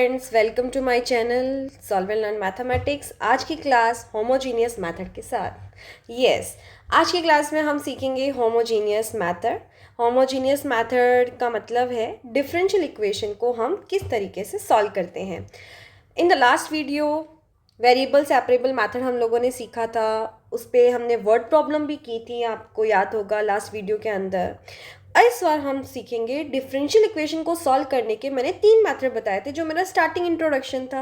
Friends, welcome to my channel solve and learn mathematics. आज की class homogeneous method के साथ। आज की क्लास में हम सीखेंगे होमोजीनियस मेथड। होमोजीनियस मेथड का मतलब है डिफरेंशियल इक्वेशन को हम किस तरीके से सॉल्व करते हैं। In the last video variable separable method हम लोगों ने सीखा था। उस पर हमने वर्ड प्रॉब्लम भी की थी, आपको याद होगा लास्ट वीडियो के अंदर। इस बार हम सीखेंगे डिफरेंशियल इक्वेशन को सॉल्व करने के मैंने 3 मेथड बताए थे जो मेरा स्टार्टिंग इंट्रोडक्शन था।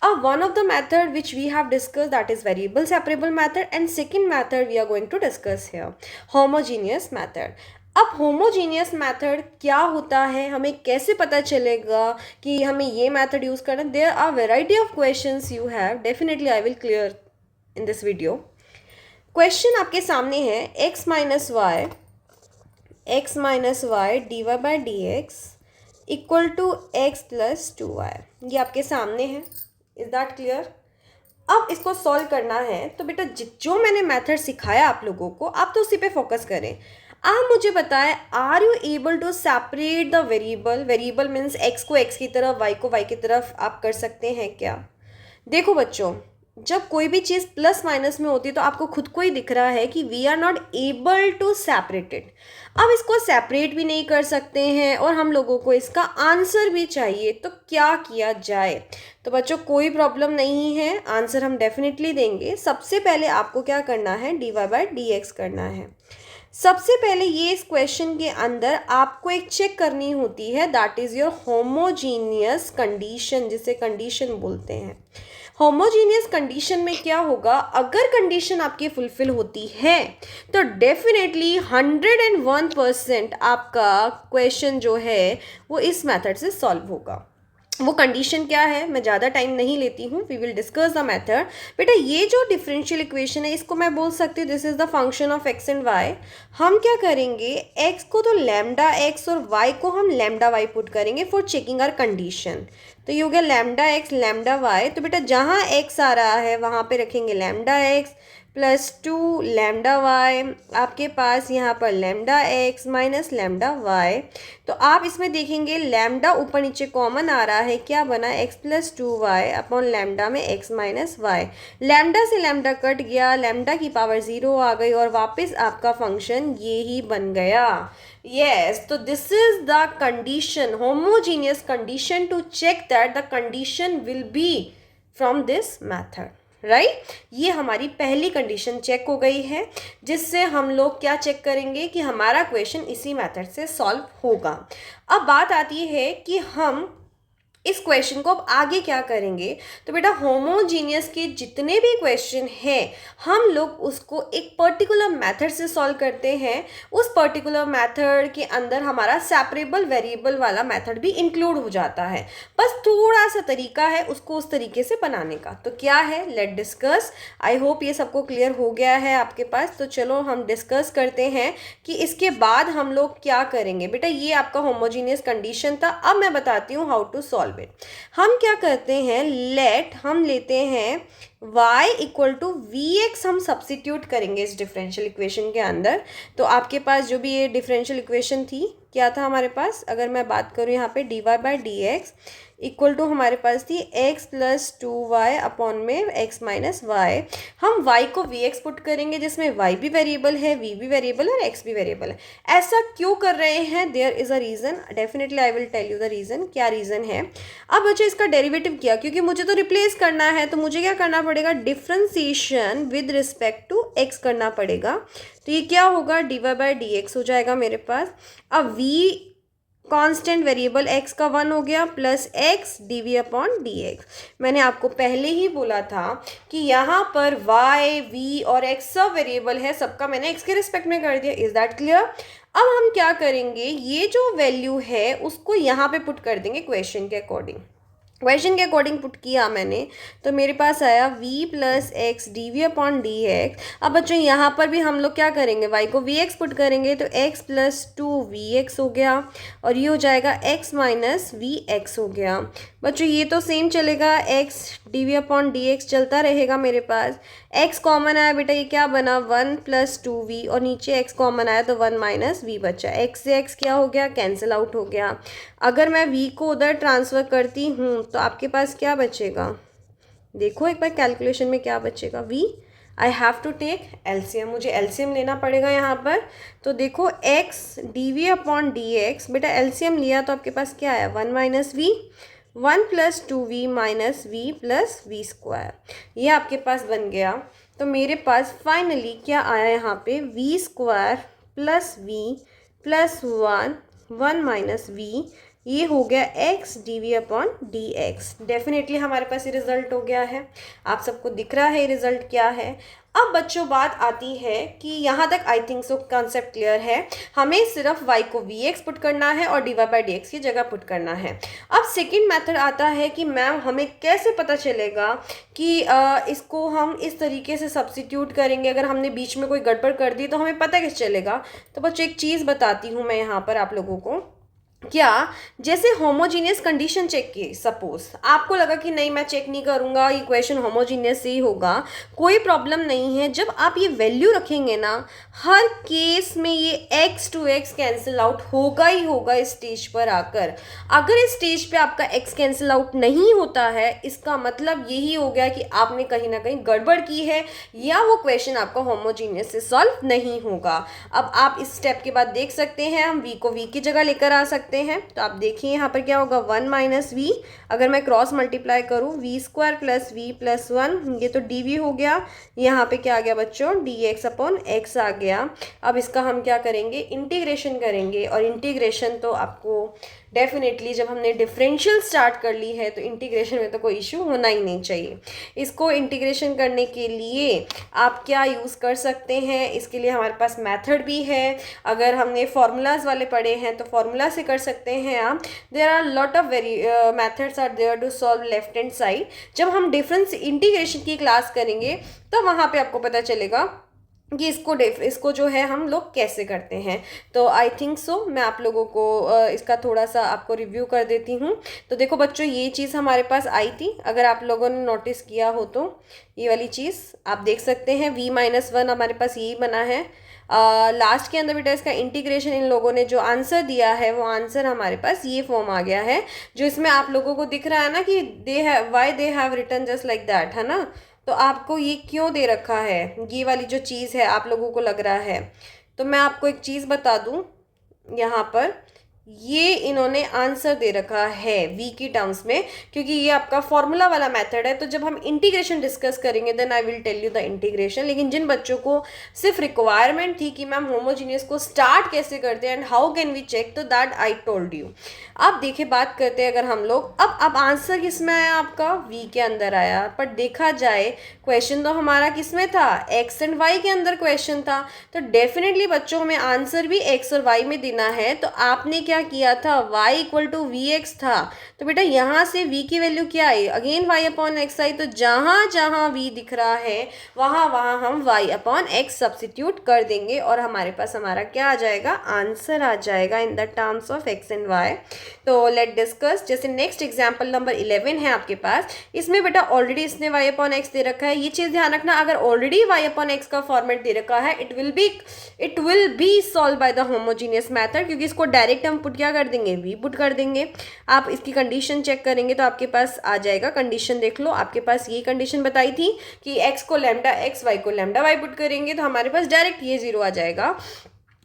अब one of the method which we have discuss that is variable separable method and second method we are going to discuss here homogeneous method. अब होमोजीनियस मेथड क्या होता है, हमें कैसे पता चलेगा कि हमें ये मेथड यूज करना। There are variety of questions you have, definitely I will clear in this video. Question आपके सामने है x minus y d y by d x equal to x plus 2y। ये आपके सामने है, इज दैट क्लियर। अब इसको solve करना है तो बेटा जो मैंने मेथड सिखाया आप लोगों को, आप तो उसी पे फोकस करें। आप मुझे बताएं, are you able to separate the variable means x को एक्स की तरफ, वाई को वाई की तरफ आप कर सकते हैं क्या? देखो बच्चों, जब कोई भी चीज़ प्लस माइनस में होती है तो आपको खुद को ही दिख रहा है कि we are not able to separate it. अब इसको सेपरेट भी नहीं कर सकते हैं और हम लोगों को इसका आंसर भी चाहिए, तो क्या किया जाए? तो बच्चों कोई प्रॉब्लम नहीं है, आंसर हम डेफिनेटली देंगे। सबसे पहले आपको क्या करना है, d y by d x करना है। सबसे पहले ये इस क्वेश्चन के अंदर आपको एक चेक करनी होती है, that is your homogeneous condition, जिसे कंडीशन बोलते हैं। होमोजीनियस कंडीशन में क्या होगा, अगर कंडीशन आपकी फुलफिल होती है तो डेफिनेटली 101% आपका क्वेश्चन जो है वो इस मेथड से सॉल्व होगा। वो कंडीशन क्या है, मैं ज़्यादा टाइम नहीं लेती हूँ, we will discuss the method. बेटा ये जो डिफरेंशियल इक्वेशन है इसको मैं बोल सकती हूँ this is the function of x and y. हम क्या करेंगे, एक्स को तो लैम्डा एक्स और वाई को हम लैम्डा वाई पुट करेंगे फॉर चेकिंग आर कंडीशन। तो ये हो गया लैम्डा एक्स लैम्डा वाई। तो बेटा जहाँ एक्स आ रहा है वहाँ पे रखेंगे lambda x plus 2 lambda y. आपके पास यहाँ पर lambda x minus lambda y. तो आप इसमें देखेंगे लैम्डा ऊपर नीचे कॉमन आ रहा है, क्या बना, x plus 2y upon lambda में एक्स माइनस वाई। लैम्डा से लैम्डा कट गया, लैम्डा की पावर 0 आ गई और वापस आपका फंक्शन ये ही बन गया। yes, तो this is the condition, homogeneous condition to check that the condition will be from this method, right. ये हमारी पहली कंडीशन चेक हो गई है, जिससे हम लोग क्या चेक करेंगे कि हमारा क्वेश्चन इसी मेथड से सॉल्व होगा। अब बात आती है कि हम इस क्वेश्चन को अब आगे क्या करेंगे। तो बेटा होमोजीनियस के जितने भी क्वेश्चन हैं हम लोग उसको एक पर्टिकुलर मेथड से सॉल्व करते हैं। उस पर्टिकुलर मेथड के अंदर हमारा सेपरेबल वेरिएबल वाला मेथड भी इंक्लूड हो जाता है, बस थोड़ा सा तरीका है उसको उस तरीके से बनाने का। तो क्या है, लेट डिस्कस। आई होप ये सबको क्लियर हो गया है आपके पास। तो चलो हम डिस्कस करते हैं कि इसके बाद हम लोग क्या करेंगे। बेटा ये आपका होमोजीनियस कंडीशन था, अब मैं बताती हूँ हाउ टू सॉल्व। हम क्या करते हैं, हम लेते हैं y equal to v x, हम सब्सिट्यूट करेंगे इस डिफरेंशियल इक्वेशन के अंदर। तो आपके पास जो भी ये डिफरेंशियल इक्वेशन थी, क्या था हमारे पास, अगर मैं बात करूँ यहाँ पे d y by d x equal to हमारे पास थी x प्लस 2y अपॉन में x माइनस वाई। हम y को वी एक्स पुट करेंगे जिसमें y भी वेरिएबल है, v भी वेरिएबल है और x भी वेरिएबल है। ऐसा क्यों कर रहे हैं, there is a reason, definitely I will tell you the reason. क्या रीज़न है? अब बच्चों इसका डेरिवेटिव किया, क्योंकि मुझे तो रिप्लेस करना है, तो मुझे क्या करना पड़ेगा, differentiation with respect to x करना पड़ेगा। तो ये क्या होगा, d y by d x हो जाएगा मेरे पास। अब v कांस्टेंट वेरिएबल x का 1 हो गया plus x d v upon d x. मैंने आपको पहले ही बोला था कि यहाँ पर y v और x सब वेरिएबल है, सबका मैंने x के रिस्पेक्ट में कर दिया। Is that clear? अब हम क्या करेंगे, ये जो वैल्यू है उसको यहाँ पे पुट कर देंगे क्वेश्चन के अकॉर्डिंग। क्वेश्चन के अकॉर्डिंग पुट किया मैंने, तो मेरे पास आया v plus x d v upon d x. अब बच्चों यहाँ पर भी हम लोग क्या करेंगे, y को वी एक्स पुट करेंगे तो x प्लस 2 वी एक्स हो गया और ये हो जाएगा x माइनस वी एक्स हो गया। बच्चों ये तो सेम चलेगा, x d v upon d x चलता रहेगा मेरे पास। एक्स कॉमन आया बेटा, ये क्या बना 1 + 2v, और नीचे एक्स कॉमन आया तो 1 - v बचा। एक्स से एक्स क्या हो गया, कैंसिल आउट हो गया। अगर मैं v को उधर ट्रांसफ़र करती हूँ तो आपके पास क्या बचेगा, देखो एक बार कैलकुलेशन में क्या बचेगा, v I have to take LCM, मुझे एलसीएम लेना पड़ेगा यहाँ पर। तो देखो x d v upon d x, बेटा एलसीएम लिया तो आपके पास क्या आया 1 - v, 1 + 2v - v + v², ये आपके पास बन गया। तो मेरे पास फाइनली क्या आया यहाँ पे v² + v + 1 v, ये हो गया x d v upon d x. Definitely हमारे पास ये रिजल्ट हो गया है, आप सबको दिख रहा है ये रिजल्ट क्या है। अब बच्चों बात आती है कि यहाँ तक I think so concept clear है, हमें सिर्फ y को vx पुट करना है और dy/dx की जगह पुट करना है। अब सेकंड मेथड आता है कि मैम हमें कैसे पता चलेगा कि इसको हम इस तरीके से सब्स्टिट्यूट करेंगे, अगर हमने बीच में कोई गड़बड़ कर दी तो हमें पता कैसे चलेगा। तो बच्चों एक चीज़ बताती हूँ मैं यहाँ पर आप लोगों को, क्या जैसे होमोजीनियस कंडीशन चेक की, सपोज आपको लगा कि नहीं मैं चेक नहीं करूँगा, इक्वेशन होमोजीनियस ही होगा, कोई प्रॉब्लम नहीं है। जब आप ये वैल्यू रखेंगे ना, हर केस में ये x to x cancel out होगा ही होगा इस स्टेज पर आकर। अगर इस स्टेज पे आपका x कैंसिल आउट नहीं होता है, इसका मतलब यही हो गया कि आपने कहीं ना कहीं गड़बड़ की है, या वो क्वेश्चन आपका होमोजीनियस से सॉल्व नहीं होगा। अब आप इस स्टेप के बाद देख सकते हैं, हम v को v की जगह लेकर आ सकते हैं। तो आप देखिए यहाँ पर क्या होगा 1 - v, अगर मैं क्रॉस मल्टीप्लाई करूँ v² + v + 1, ये तो dv हो गया। यहाँ पे क्या आ गया बच्चों, dx अपॉन x आ गया। अब इसका हम क्या करेंगे, इंटीग्रेशन करेंगे, और इंटीग्रेशन तो आपको डेफिनेटली जब हमने डिफरेंशियल स्टार्ट कर ली है तो इंटीग्रेशन में तो कोई इशू होना ही नहीं चाहिए। इसको इंटीग्रेशन करने के लिए आप क्या यूज़ कर सकते हैं, इसके लिए हमारे पास मेथड भी है। अगर हमने फार्मूलाज वाले पढ़े हैं तो फार्मूला से कर सकते हैं आप। There are lot of very methods are there to solve left hand side. जब हम डिफरेंस इंटीग्रेशन की क्लास करेंगे तो वहाँ पे आपको पता चलेगा कि इसको जो है हम लोग कैसे करते हैं। तो आई थिंक सो मैं आप लोगों को इसका थोड़ा सा आपको रिव्यू कर देती हूँ। तो देखो बच्चों ये चीज़ हमारे पास आई थी, अगर आप लोगों ने नोटिस किया हो तो ये वाली चीज़ आप देख सकते हैं, v - 1 हमारे पास यही बना है। लास्ट के अंदर बेटा इसका इंटीग्रेशन इन लोगों ने जो आंसर दिया है वो आंसर हमारे पास ये फॉर्म आ गया है, जो इसमें आप लोगों को दिख रहा है ना कि y they have written just like that, है ना। तो आपको ये क्यों दे रखा है, ये वाली जो चीज़ है आप लोगों को लग रहा है। तो मैं आपको एक चीज़ बता दूं, यहाँ पर ये इन्होंने आंसर दे रखा है v की टर्म्स में, क्योंकि ये आपका फॉर्मूला वाला मेथड है। तो जब हम इंटीग्रेशन डिस्कस करेंगे then I will tell you the integration. लेकिन जिन बच्चों को सिर्फ रिक्वायरमेंट थी कि मैम होमोजीनियस को स्टार्ट कैसे करते हैं and how can we check, तो दैट आई टोल्ड यू। अब देखिए बात करते हैं अगर हम लोग, अब आंसर किस में आया, आपका v के अंदर आया, पर देखा जाए क्वेश्चन तो हमारा किस में था, x एंड y के अंदर क्वेश्चन था। तो डेफिनेटली बच्चों हमें आंसर भी x और y में देना है। तो आपने क्या किया था, y = vx था, तो बेटा यहाँ से v की वैल्यू क्या आई, अगेन y अपॉन x आई। तो जहाँ जहाँ v दिख रहा है वहाँ वहाँ हम y अपॉन x सब्सिट्यूट कर देंगे, और हमारे पास हमारा क्या आ जाएगा, आंसर आ जाएगा in the terms of x and y। तो लेट डिस्कस, जैसे नेक्स्ट एग्जाम्पल नंबर 11 है आपके पास, इसमें बेटा ऑलरेडी इसने y अपॉन x दे रखा है। ये चीज़ ध्यान रखना, अगर ऑलरेडी y अपॉन x का फॉर्मेट दे रखा है it will be solve by the homogeneous method, क्योंकि इसको डायरेक्ट हम पुट क्या कर देंगे, v पुट कर देंगे। आप इसकी कंडीशन चेक करेंगे तो आपके पास आ जाएगा, कंडीशन देख लो, आपके पास ये कंडीशन बताई थी कि x को लैम्डा x, y को लैम्डा y पुट करेंगे तो हमारे पास डायरेक्ट ये 0 आ जाएगा।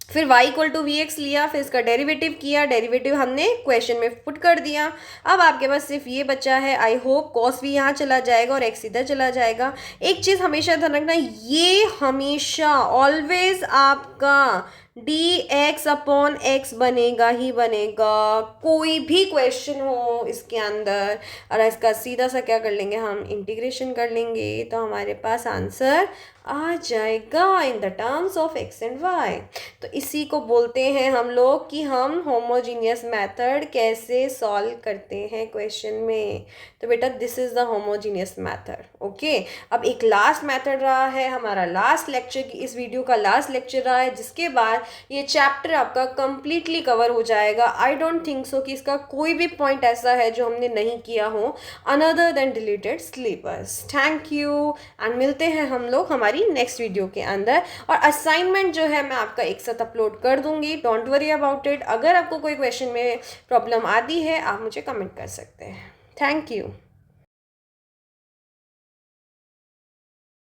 फिर y = vx लिया, फिर इसका डेरिवेटिव किया, डेरिवेटिव हमने क्वेश्चन में पुट कर दिया। अब आपके पास सिर्फ ये बचा है, आई होप cos v यहाँ चला जाएगा और x इधर चला जाएगा। एक चीज़ हमेशा ध्यान रखना, ये हमेशा ऑलवेज आपका dx अपॉन x बनेगा ही बनेगा, कोई भी क्वेश्चन हो इसके अंदर। और इसका सीधा सा क्या कर लेंगे हम, इंटीग्रेशन कर लेंगे, तो हमारे पास आंसर आ जाएगा in the terms of x and Y. तो इसी को बोलते हैं हम लोग कि हम होमोजीनियस मेथड कैसे सॉल्व करते हैं क्वेश्चन में। तो बेटा this is the homogeneous method. Okay, अब एक लास्ट मेथड रहा है हमारा, लास्ट लेक्चर की, इस वीडियो का लास्ट लेक्चर रहा है, जिसके बाद ये चैप्टर आपका कंप्लीटली कवर हो जाएगा। आई डोंट थिंक सो कि इसका कोई भी पॉइंट ऐसा है जो हमने नहीं किया हो another then deleted sleepers. Thank you and मिलते हैं हम लोग हमारी नेक्स्ट वीडियो के अंदर। और असाइनमेंट जो है मैं आपका एक साथ अपलोड कर दूंगी, डोंट वरी अबाउट इट। अगर आपको कोई क्वेश्चन में प्रॉब्लम आती है आप मुझे कमेंट कर सकते हैं। Thank you.